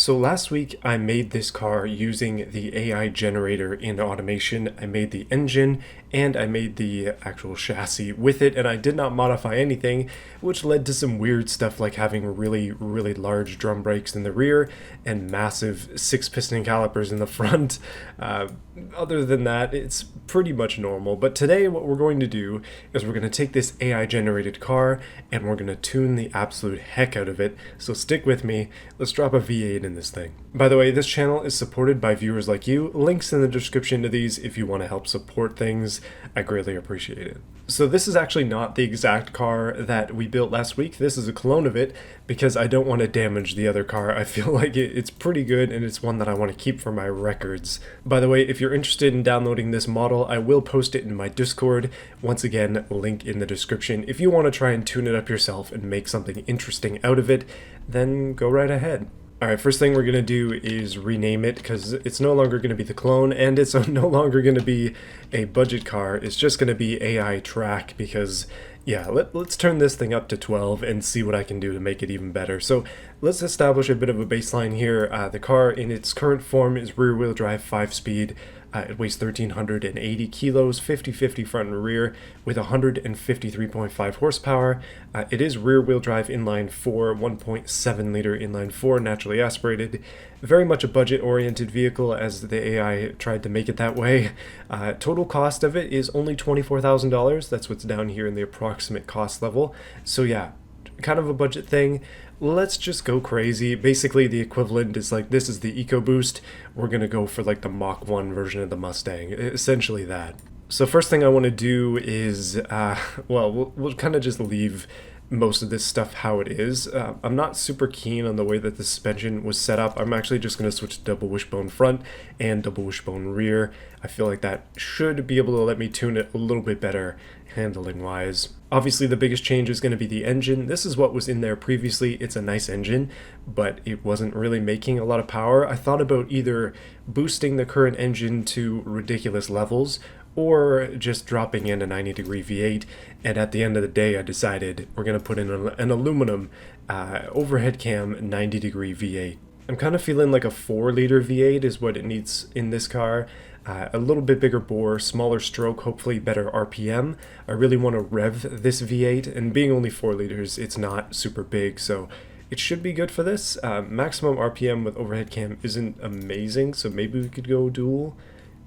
So last week I made this car using the AI generator in automation. I made the engine and I made the actual chassis with it, and I did not modify anything, which led to some weird stuff like having really large drum brakes in the rear and massive 6-piston calipers in the front. Other than that, it's pretty much normal. But today what we're going to do is we're going to take this AI generated car and we're going to tune the absolute heck out of it. So stick with me. Let's drop a V8 in this thing. By the way, this channel is supported by viewers like you. Links in the description to these if you want to help support things. I greatly appreciate it. So this is actually not the exact car that we built last week. This is a clone of it because I don't want to damage the other car. I feel like it's pretty good and it's one that I want to keep for my records. By the way, if you're interested in downloading this model, I will post it in my Discord. Once again, link in the description. If you want to try and tune it up yourself and make something interesting out of it, then go right ahead. Alright, first thing we're going to do is rename it because it's no longer going to be the clone and it's no longer going to be a budget car. It's just going to be AI track because, yeah, let's turn this thing up to 12 and see what I can do to make it even better. So let's establish a bit of a baseline here. The car in its current form is rear-wheel drive 5-speed. It weighs 1,380 kilos, 50-50 front and rear, with 153.5 horsepower. It is rear-wheel drive inline 4, 1.7 liter inline 4, naturally aspirated. Very much a budget-oriented vehicle, as the AI tried to make it that way. Total cost of it is only $24,000. That's what's down here in the approximate cost level. So yeah, kind of a budget thing. Let's just go crazy. Basically, the equivalent is like, this is the EcoBoost. We're going to go for like the Mach 1 version of the Mustang. Essentially that. So first thing I want to do is, we'll kind of just leave most of this stuff how it is. I'm not super keen on the way that the suspension was set up. I'm actually just going to switch to double wishbone front and double wishbone rear. I feel like that should be able to let me tune it a little bit better handling wise. Obviously the biggest change is going to be the engine. This is what was in there previously. It's a nice engine, but it wasn't really making a lot of power. I thought about either boosting the current engine to ridiculous levels or just dropping in a 90-degree V8, and at the end of the day I decided we're going to put in an aluminum overhead cam 90-degree V8. I'm kind of feeling like a 4-liter V8 is what it needs in this car. A little bit bigger bore, smaller stroke, hopefully better RPM. I really want to rev this V8, and being only 4 liters, it's not super big, so it should be good for this. Maximum RPM with overhead cam isn't amazing, so maybe we could go dual.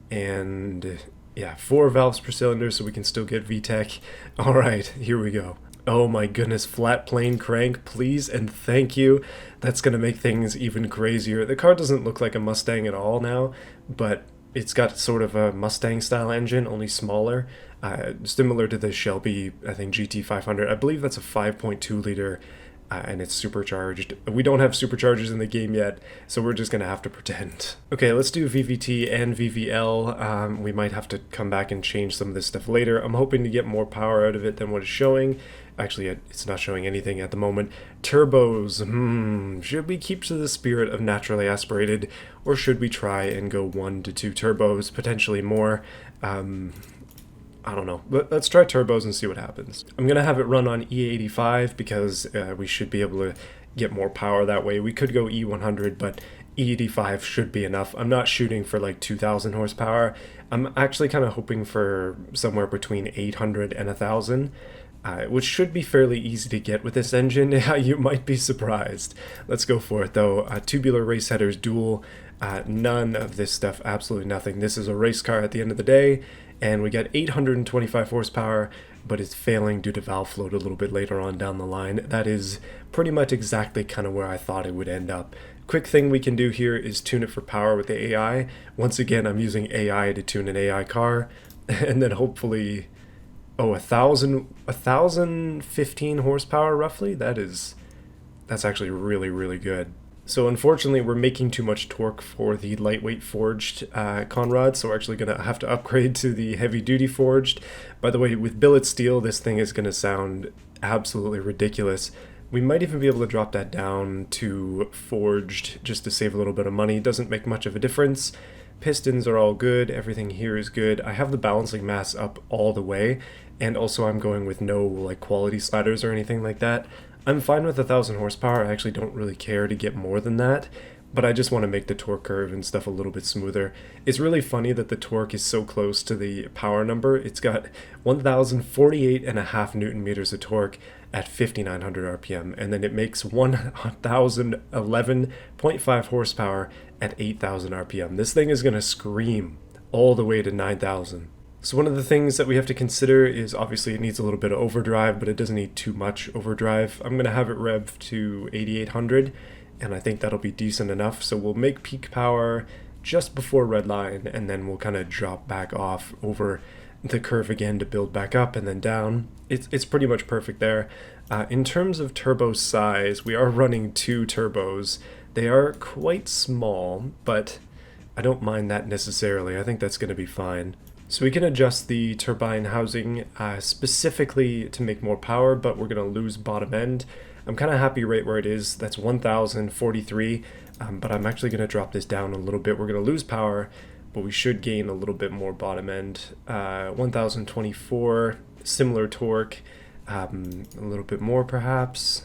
And yeah, 4 valves per cylinder, so we can still get VTEC. Alright, here we go. Oh my goodness, flat plane crank, please and thank you. That's going to make things even crazier. The car doesn't look like a Mustang at all now, but it's got sort of a Mustang-style engine, only smaller, similar to the Shelby, I think, GT500. I believe that's a 5.2-liter, and it's supercharged. We don't have superchargers in the game yet, so we're just going to have to pretend. Okay, let's do VVT and VVL. We might have to come back and change some of this stuff later. I'm hoping to get more power out of it than what it's showing. Actually, it's not showing anything at the moment. Turbos, should we keep to the spirit of naturally aspirated, or should we try and go 1 to 2 turbos, potentially more? I don't know. Let's try turbos and see what happens. I'm going to have it run on E85 because we should be able to get more power that way. We could go E100, but E85 should be enough. I'm not shooting for like 2,000 horsepower. I'm actually kind of hoping for somewhere between 800 and 1,000. Which should be fairly easy to get with this engine. You might be surprised. Let's go for it though. Tubular race headers dual. None of this stuff, absolutely nothing. This is a race car at the end of the day, and we got 825 horsepower, but it's failing due to valve float a little bit later on down the line. That is pretty much exactly kind of where I thought it would end up. Quick thing we can do here is tune it for power with the AI. Once again, I'm using AI to tune an AI car, and then hopefully... Oh, 1,015 horsepower roughly? That's actually really good. So unfortunately we're making too much torque for the lightweight forged conrod, so we're actually going to have to upgrade to the heavy duty forged. By the way, with billet steel this thing is going to sound absolutely ridiculous. We might even be able to drop that down to forged just to save a little bit of money. It doesn't make much of a difference. Pistons are all good, everything here is good. I have the balancing mass up all the way, and also I'm going with no like quality sliders or anything like that. I'm fine with 1,000 horsepower. I actually don't really care to get more than that, but I just want to make the torque curve and stuff a little bit smoother. It's really funny that the torque is so close to the power number. It's got 1,048.5 newton meters of torque at 5,900 RPM, and then it makes 1,011.5 horsepower at 8,000 RPM. This thing is going to scream all the way to 9,000. So one of the things that we have to consider is obviously it needs a little bit of overdrive, but it doesn't need too much overdrive. I'm going to have it rev to 8,800, and I think that'll be decent enough. So we'll make peak power just before red line, and then we'll kind of drop back off over the curve again to build back up and then down. It's pretty much perfect there. In terms of turbo size, we are running 2 turbos. They are quite small, but I don't mind that necessarily. I think that's going to be fine. So we can adjust the turbine housing specifically to make more power, but we're going to lose bottom end. I'm kind of happy right where it is. That's 1,043, but I'm actually going to drop this down a little bit. We're going to lose power, but we should gain a little bit more bottom end. 1,024, similar torque, a little bit more perhaps.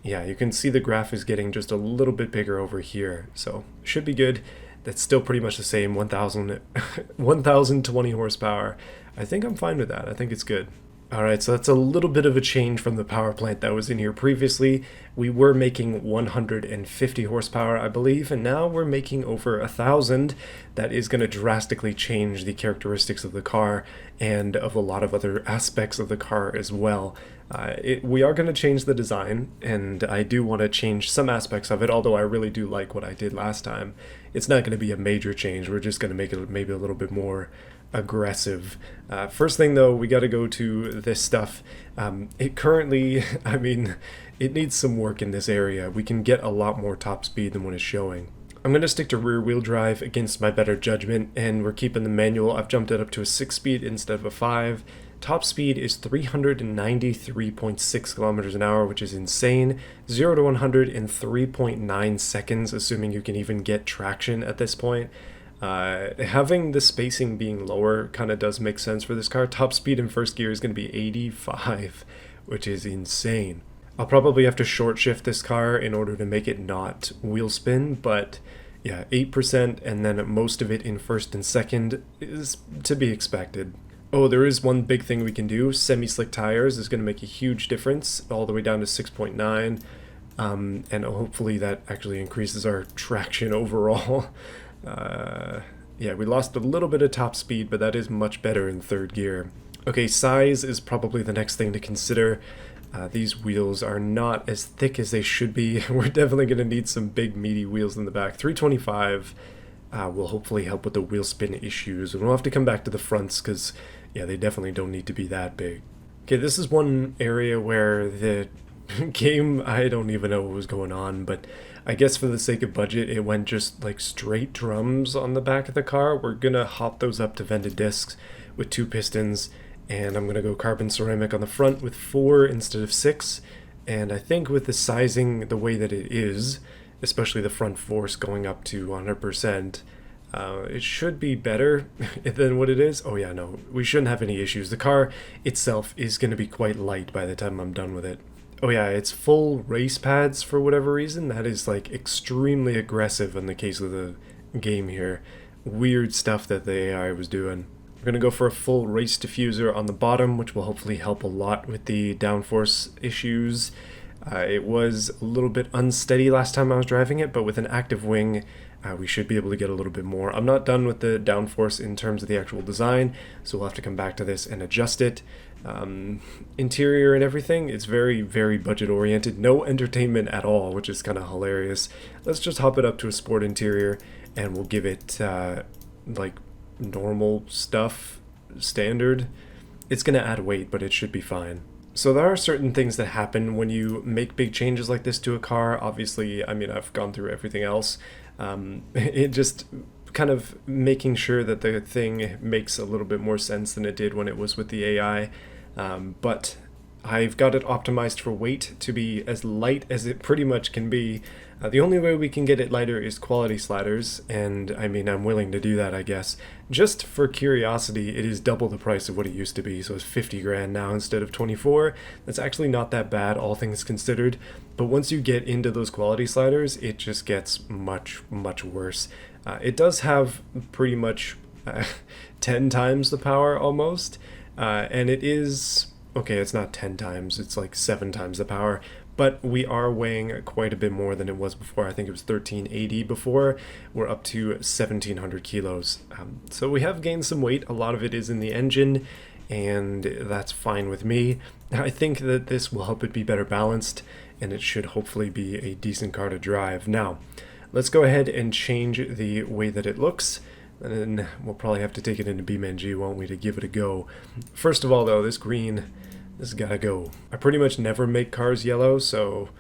Yeah, you can see the graph is getting just a little bit bigger over here, so should be good. That's still pretty much the same, 1,020 horsepower. I think I'm fine with that. I think it's good. Alright, so that's a little bit of a change from the power plant that was in here previously. We were making 150 horsepower, I believe, and now we're making over 1,000. That is going to drastically change the characteristics of the car and of a lot of other aspects of the car as well. We are going to change the design, and I do want to change some aspects of it, although I really do like what I did last time. It's not going to be a major change. We're just going to make it maybe a little bit more aggressive. First thing though, we got to go to this stuff. It currently, I mean, it needs some work in this area. We can get a lot more top speed than what it's showing. I'm going to stick to rear wheel drive against my better judgment, and we're keeping the manual. I've jumped it up to a 6-speed instead of a 5. Top speed is 393.6 kilometers an hour, which is insane. 0 to 100 in 3.9 seconds, assuming you can even get traction at this point. Having the spacing being lower kind of does make sense for this car. Top speed in first gear is going to be 85, which is insane. I'll probably have to short shift this car in order to make it not wheel spin, but yeah, 8% and then most of it in first and second is to be expected. Oh, there is one big thing we can do. Semi-slick tires is going to make a huge difference, all the way down to 6.9, and hopefully that actually increases our traction overall. Yeah, we lost a little bit of top speed, but that is much better in third gear. Okay, size is probably the next thing to consider. These wheels are not as thick as they should be. We're definitely going to need some big meaty wheels in the back. 325 will hopefully help with the wheel spin issues, and we'll have to come back to the fronts because, yeah, they definitely don't need to be that big. Okay, this is one area where the game, I don't even know what was going on, but I guess for the sake of budget, it went just like straight drums on the back of the car. We're gonna hop those up to vented discs with 2 pistons, and I'm gonna go carbon ceramic on the front with 4 instead of 6. And I think with the sizing the way that it is, especially the front force going up to 100%, it should be better than what it is. Oh yeah, no, we shouldn't have any issues. The car itself is going to be quite light by the time I'm done with it. Oh yeah, it's full race pads for whatever reason. That is like extremely aggressive in the case of the game here. Weird stuff that the AI was doing. We're going to go for a full race diffuser on the bottom, which will hopefully help a lot with the downforce issues. It was a little bit unsteady last time I was driving it, but with an active wing, we should be able to get a little bit more. I'm not done with the downforce in terms of the actual design, so we'll have to come back to this and adjust it. Interior and everything, it's very, very budget oriented. No entertainment at all, which is kind of hilarious. Let's just hop it up to a sport interior, and we'll give it like normal stuff, standard. It's going to add weight, but it should be fine. So there are certain things that happen when you make big changes like this to a car. Obviously, I mean, I've gone through everything else. It just kind of making sure that the thing makes a little bit more sense than it did when it was with the AI. But I've got it optimized for weight to be as light as it pretty much can be. The only way we can get it lighter is quality sliders, and I mean, I'm willing to do that, I guess. Just for curiosity, it is double the price of what it used to be, so it's 50 grand now instead of 24. That's actually not that bad, all things considered, but once you get into those quality sliders, it just gets much, much worse. It does have pretty much 10 times the power almost, and it is, okay, it's not 10 times, it's like 7 times the power, but we are weighing quite a bit more than it was before. I think it was 1380 before. We're up to 1700 kilos. So we have gained some weight. A lot of it is in the engine, and that's fine with me. I think that this will help it be better balanced, and it should hopefully be a decent car to drive. Now, let's go ahead and change the way that it looks. And then we'll probably have to take it into BeamNG, won't we, to give it a go. First of all, though, this green, this has gotta go. I pretty much never make cars yellow, so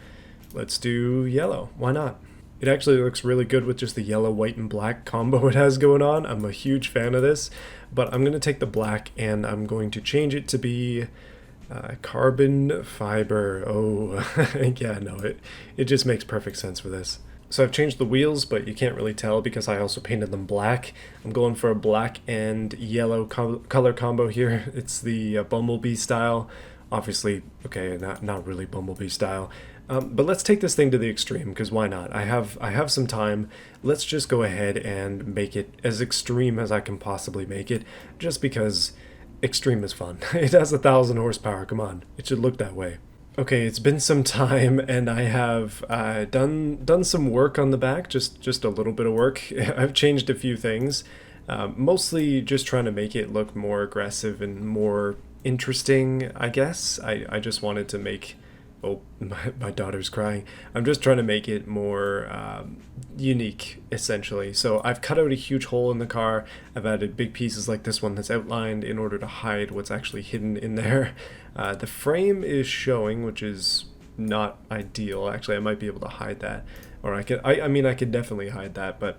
let's do yellow. Why not? It actually looks really good with just the yellow, white, and black combo it has going on. I'm a huge fan of this, but I'm gonna take the black and I'm going to change it to be carbon fiber. Oh, yeah, no, it just makes perfect sense for this. So I've changed the wheels, but you can't really tell because I also painted them black. I'm going for a black and yellow color combo here. It's the Bumblebee style. Obviously, okay, not really Bumblebee style. But let's take this thing to the extreme, because why not? I have some time. Let's just go ahead and make it as extreme as I can possibly make it, just because extreme is fun. It has 1,000 horsepower, come on. It should look that way. Okay, it's been some time, and I have done some work on the back, just a little bit of work. I've changed a few things, mostly just trying to make it look more aggressive and more interesting, I guess. I just wanted to make... Oh, my daughter's crying. I'm just trying to make it more unique, essentially. So I've cut out a huge hole in the car. I've added big pieces like this one that's outlined in order to hide what's actually hidden in there. The frame is showing, which is not ideal. Actually, I might be able to hide that. Or I mean, I could definitely hide that, but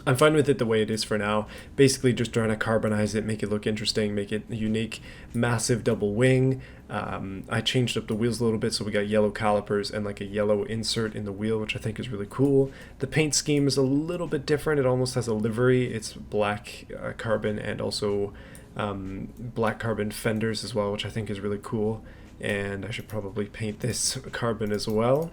I'm fine with it the way it is for now. Basically just trying to carbonize it, make it look interesting, make it unique. Massive double wing. I changed up the wheels a little bit, so we got yellow calipers and like a yellow insert in the wheel, which I think is really cool. The paint scheme is a little bit different. It almost has a livery. It's black carbon and also black carbon fenders as well, which I think is really cool. And I should probably paint this carbon as well.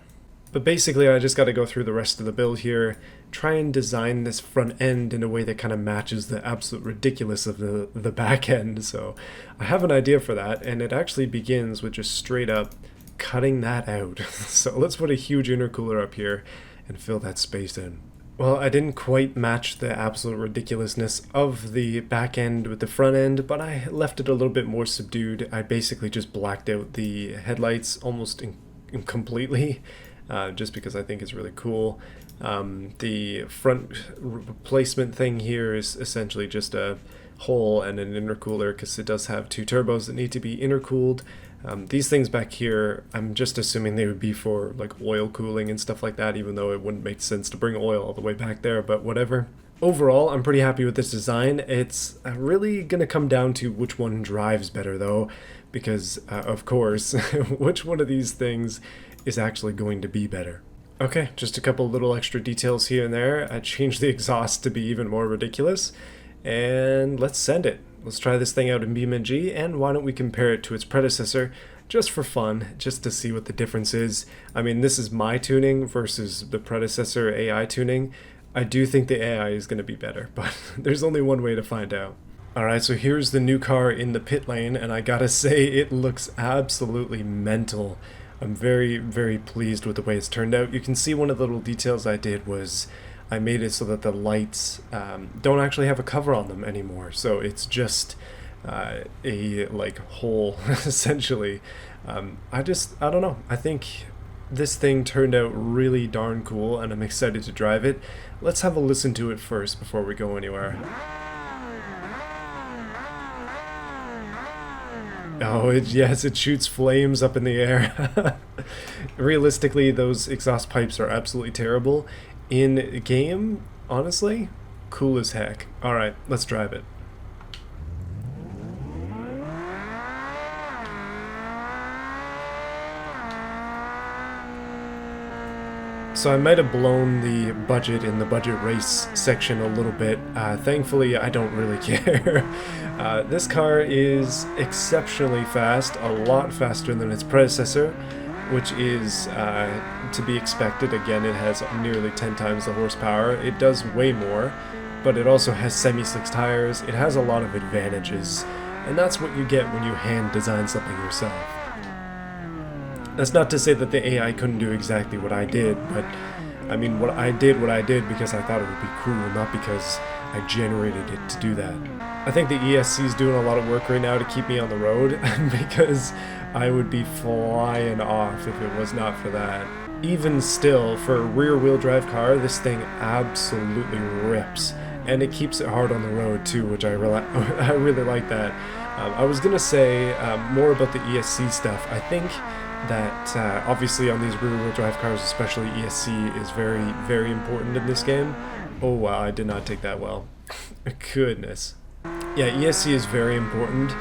But basically, I just got to go through the rest of the build here, try and design this front end in a way that kind of matches the absolute ridiculous of the back end. So I have an idea for that, and it actually begins with just straight up cutting that out. So let's put a huge intercooler up here and fill that space in. Well, I didn't quite match the absolute ridiculousness of the back end with the front end, but I left it a little bit more subdued. I basically just blacked out the headlights almost completely. Just because I think it's really cool. The front replacement thing here is essentially just a hole and an intercooler, because it does have two turbos that need to be intercooled. These things back here, I'm just assuming they would be for like oil cooling and stuff like that, even though it wouldn't make sense to bring oil all the way back there, but whatever. Overall, I'm pretty happy with this design. It's really going to come down to which one drives better though, because of course, which one of these things is actually going to be better. Okay, just a couple little extra details here and there. I changed the exhaust to be even more ridiculous, and let's send it. Let's try this thing out in BeamNG, and why don't we compare it to its predecessor, just for fun, just to see what the difference is. I mean, this is my tuning versus the predecessor AI tuning. I do think the AI is going to be better, but there's only one way to find out. Alright, so here's the new car in the pit lane, and I gotta say, it looks absolutely mental. I'm very, very pleased with the way it's turned out. You can see one of the little details I did was I made it so that the lights don't actually have a cover on them anymore. So it's just a like hole, essentially. I don't know. I think this thing turned out really darn cool, and I'm excited to drive it. Let's have a listen to it first before we go anywhere. Oh, yes, it shoots flames up in the air. Realistically, those exhaust pipes are absolutely terrible. In game, honestly, cool as heck. Alright, let's drive it. So I might have blown the budget in the budget race section a little bit. Thankfully, I don't really care. This car is exceptionally fast, a lot faster than its predecessor, which is to be expected. Again, it has nearly 10 times the horsepower. It does way more, but it also has semi-slicks tires. It has a lot of advantages, and that's what you get when you hand design something yourself. That's not to say that the AI couldn't do exactly what I did, but I mean, what I did because I thought it would be cool, not because I generated it to do that. I think the ESC is doing a lot of work right now to keep me on the road, because I would be flying off if it was not for that. Even still, for a rear-wheel drive car, this thing absolutely rips, and it keeps it hard on the road too, which I really like that. I was gonna say more about the ESC stuff. I think that obviously on these rear-wheel drive cars, especially, ESC is very, very important in this game. Oh wow, I did not take that well. Goodness. Yeah, ESC is very important,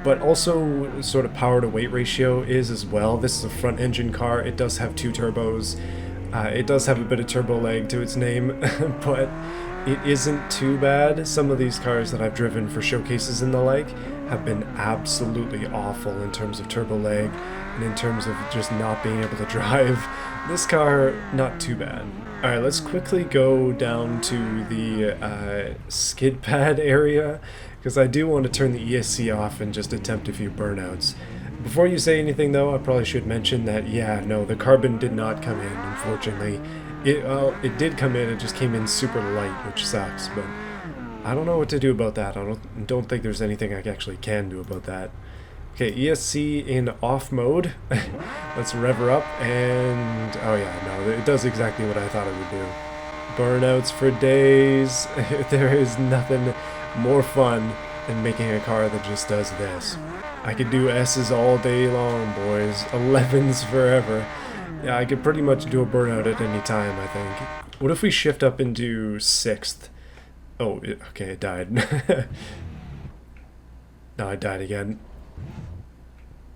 but also sort of power to weight ratio is as well. This is a front engine car. It does have 2 turbos. It does have a bit of turbo lag to its name, but it isn't too bad. Some of these cars that I've driven for showcases and the like have been absolutely awful in terms of turbo lag and in terms of just not being able to drive. This car, not too bad. Alright, let's quickly go down to the skid pad area, because I do want to turn the ESC off and just attempt a few burnouts. Before you say anything though, I probably should mention that, yeah, no, the carbon did not come in, unfortunately. It did come in, it just came in super light, which sucks, but I don't know what to do about that. I don't think there's anything I actually can do about that. Okay, ESC in off mode. Let's rev her up, and oh yeah, no, it does exactly what I thought it would do. Burnouts for days. There is nothing more fun than making a car that just does this. I could do S's all day long, boys. 11s forever. Yeah, I could pretty much do a burnout at any time, I think. What if we shift up into 6th? Oh, okay, it died. No, it died again.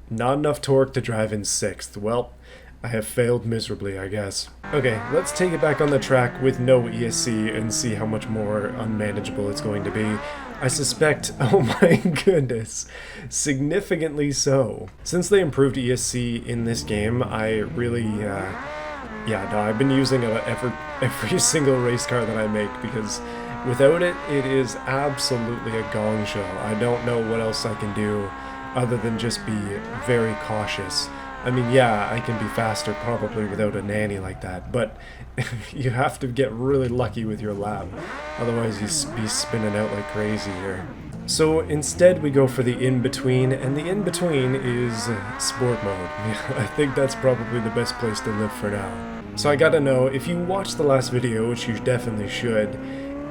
Not enough torque to drive in 6th. Well, I have failed miserably, I guess. Okay, let's take it back on the track with no ESC and see how much more unmanageable it's going to be. I suspect, oh my goodness, significantly so. Since they improved ESC in this game, I really, yeah, no, I've been using it every single race car that I make, because without it, it is absolutely a gong show. I don't know what else I can do other than just be very cautious. I mean, yeah, I can be faster probably without a nanny like that, but you have to get really lucky with your lap. Otherwise, you be spinning out like crazy here. So instead, we go for the in-between, and the in-between is sport mode. I think that's probably the best place to live for now. So I gotta know, if you watched the last video, which you definitely should,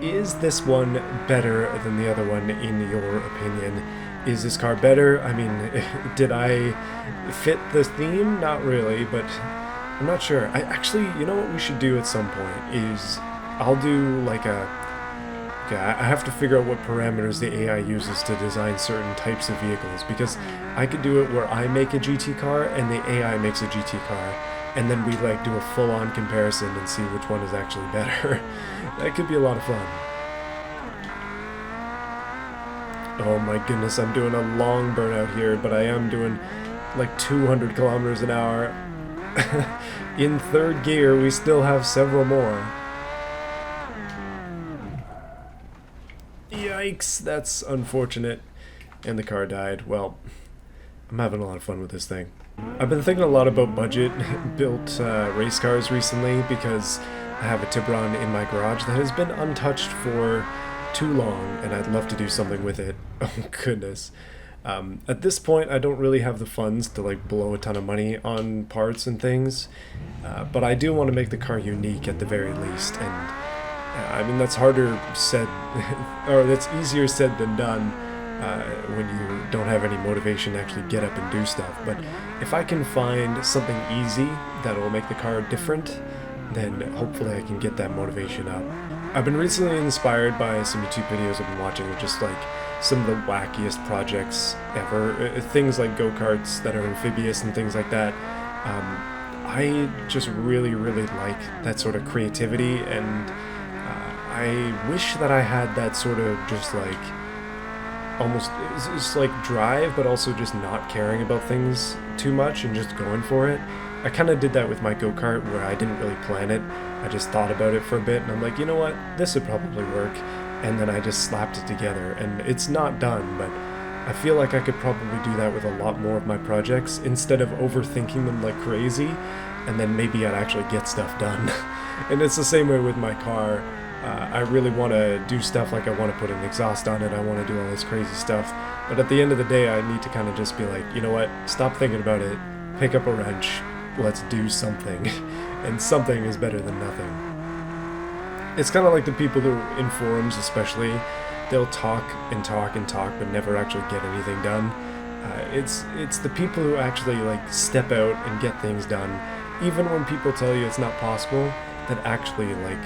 is this one better than the other one in your opinion? Is this car better? I mean, did I fit the theme? Not really, but I'm not sure. I actually, you know what we should do at some point is I'll do like a... Okay, I have to figure out what parameters the AI uses to design certain types of vehicles, because I could do it where I make a GT car and the AI makes a GT car, and then we like do a full-on comparison and see which one is actually better. That could be a lot of fun. Oh my goodness, I'm doing a long burnout here, but I am doing like 200 kilometers an hour. In 3rd gear, we still have several more. Yikes, that's unfortunate. And the car died. Well, I'm having a lot of fun with this thing. I've been thinking a lot about budget-built race cars recently, because I have a Tiburon in my garage that has been untouched for too long, and I'd love to do something with it. Oh goodness. At this point, I don't really have the funds to like blow a ton of money on parts and things, but I do want to make the car unique at the very least, and I mean, that's harder said, or that's easier said than done when you don't have any motivation to actually get up and do stuff. But if I can find something easy that will make the car different, then hopefully I can get that motivation up. I've been recently inspired by some YouTube videos I've been watching of just like some of the wackiest projects ever. Things like go-karts that are amphibious and things like that. I just really, really like that sort of creativity, and I wish that I had that sort of just like almost it's like drive, but also just not caring about things too much and just going for it. I kind of did that with my go-kart where I didn't really plan it. I just thought about it for a bit and I'm like, you know what, this would probably work. And then I just slapped it together, and it's not done, but I feel like I could probably do that with a lot more of my projects instead of overthinking them like crazy, and then maybe I'd actually get stuff done. And it's the same way with my car. I really want to do stuff like I want to put an exhaust on it, I want to do all this crazy stuff, but at the end of the day I need to kind of just be like, you know what, stop thinking about it, pick up a wrench, let's do something. And something is better than nothing. It's kind of like the people who, in forums especially, they'll talk and talk and talk but never actually get anything done. It's the people who actually like step out and get things done, even when people tell you it's not possible, that actually like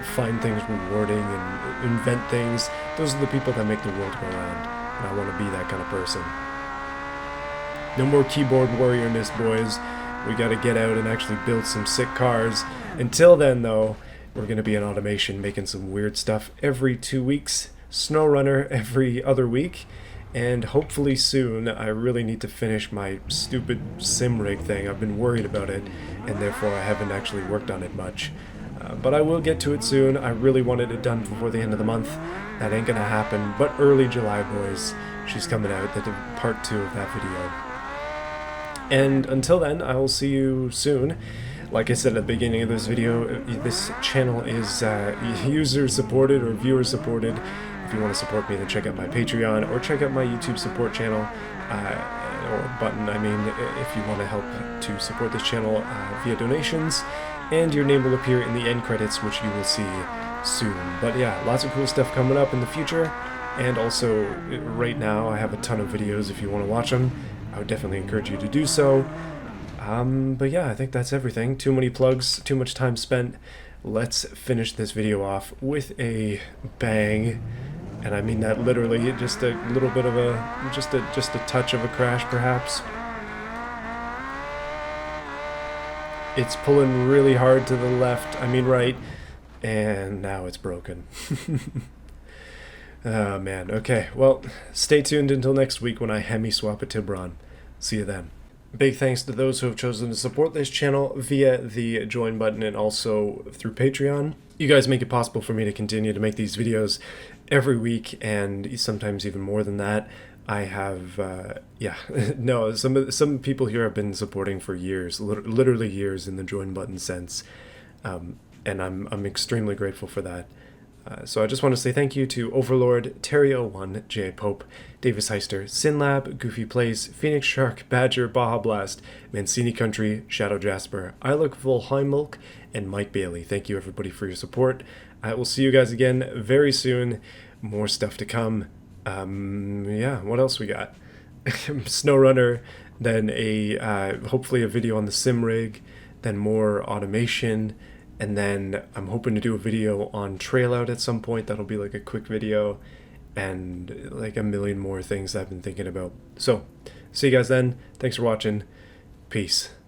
find things rewarding and invent things. Those are the people that make the world go round, and I want to be that kind of person. No more keyboard warriorness, boys. We got to get out and actually build some sick cars. Until then, though, we're going to be in automation making some weird stuff every 2 weeks, SnowRunner every other week, and hopefully soon. I really need to finish my stupid sim rig thing. I've been worried about it, and therefore I haven't actually worked on it much. But I will get to it soon. I really wanted it done before the end of the month. That ain't gonna happen, but early July, boys. She's coming out, the part 2 of that video. And until then, I will see you soon. Like I said at the beginning of this video, this channel is user supported or viewer supported. If you want to support me, then check out my Patreon or check out my YouTube support channel, or button, I mean, if you want to help to support this channel via donations, and your name will appear in the end credits, which you will see soon. But yeah, lots of cool stuff coming up in the future, and also right now I have a ton of videos if you want to watch them. I would definitely encourage you to do so. But yeah, I think that's everything. Too many plugs, too much time spent. Let's finish this video off with a bang. And I mean that literally, just a little bit of a, just a touch of a crash perhaps. It's pulling really hard to the left, I mean right, and now it's broken. Oh man, okay, well, stay tuned until next week when I Hemi swap a Tibron. See you then. Big thanks to those who have chosen to support this channel via the join button and also through Patreon. You guys make it possible for me to continue to make these videos every week, and sometimes even more than that. I have, yeah, no, some people here have been supporting for years, literally years in the join button sense, and I'm extremely grateful for that. So I just want to say thank you to Overlord, Terry01, J. Pope, Davis Heister, Sinlab, Goofy Plays, Phoenix Shark, Badger, Baja Blast, Mancini Country, Shadow Jasper, I Look Volheimilk, and Mike Bailey. Thank you everybody for your support. I will see you guys again very soon. More stuff to come. Yeah, what else we got? SnowRunner, then hopefully a video on the sim rig, then more automation, and then I'm hoping to do a video on Trailout at some point. That'll be like a quick video, and like a million more things I've been thinking about. So, see you guys then. Thanks for watching. Peace.